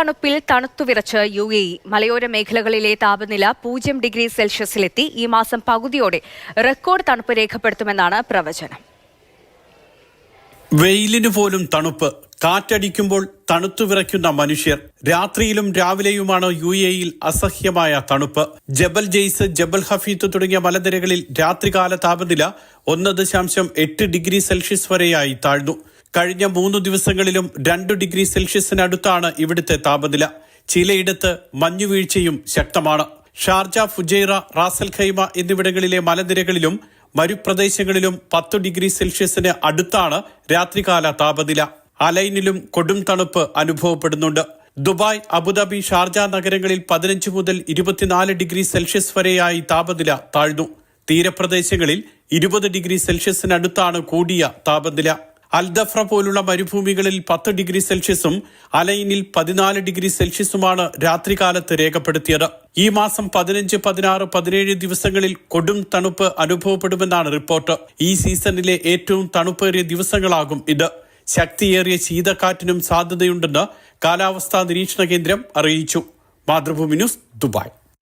തണുപ്പിൽ തണുത്തുവിറച്ച് UAE. മലയോര മേഖലകളിലെ താപനില 0 ഡിഗ്രി സെൽഷ്യസിലെത്തി. ഈ മാസം പകുതിയോടെ റെക്കോർഡ് തണുപ്പ് രേഖപ്പെടുത്തുമെന്നാണ് പ്രവചനം. വെയിലിന് പോലും തണുപ്പ്. കാറ്റടിക്കുമ്പോൾ തണുത്തുവിറയ്ക്കുന്ന മനുഷ്യർ. രാത്രിയിലും രാവിലെയുമാണ് UAEയിൽ അസഹ്യമായ തണുപ്പ്. ജബൽ ജെയ്സ്, ജബൽ ഹഫീത്ത് തുടങ്ങിയ മലനിരകളിൽ രാത്രികാല താപനില 1.8 ഡിഗ്രി സെൽഷ്യസ് വരെയായി താഴ്ന്നു. കഴിഞ്ഞ 3 ദിവസങ്ങളിലും 2 ഡിഗ്രി സെൽഷ്യസിനടുത്താണ് ഇവിടുത്തെ താപനില. ചിലയിടത്ത് മഞ്ഞുവീഴ്ചയും ശക്തമാണ്. ഷാർജ, ഫുജൈറ, റാസൽ ഖൈമ എന്നിവിടങ്ങളിലെ മലനിരകളിലും മരുപ്രദേശങ്ങളിലും 10 ഡിഗ്രി സെൽഷ്യസിന് അടുത്താണ് രാത്രികാല താപനില. അലൈനിലും കൊടും തണുപ്പ് അനുഭവപ്പെടുന്നുണ്ട്. ദുബായ്, അബുദാബി, ഷാർജ നഗരങ്ങളിൽ 15 മുതൽ 24 ഡിഗ്രി സെൽഷ്യസ് വരെയായി താപനില താഴ്ന്നു. തീരപ്രദേശങ്ങളിൽ 20 ഡിഗ്രി സെൽഷ്യസിനടുത്താണ് കൂടിയ താപനില. അൽദഫ്ര പോലുള്ള മരുഭൂമികളിൽ 10 ഡിഗ്രി സെൽഷ്യസും അലൈനിൽ 14 ഡിഗ്രി സെൽഷ്യസുമാണ് രാത്രികാലത്ത് രേഖപ്പെടുത്തിയത്. ഈ മാസം 15, 16, 17 ദിവസങ്ങളിൽ കൊടും തണുപ്പ് അനുഭവപ്പെടുമെന്നാണ് റിപ്പോർട്ട്. ഈ സീസണിലെ ഏറ്റവും തണുപ്പേറിയ ദിവസങ്ങളാകും ഇത്. ശക്തിയേറിയ ശീതക്കാറ്റിനും സാധ്യതയുണ്ടെന്ന് കാലാവസ്ഥാ നിരീക്ഷണ കേന്ദ്രം അറിയിച്ചു. Mathrubhumi news, Dubai.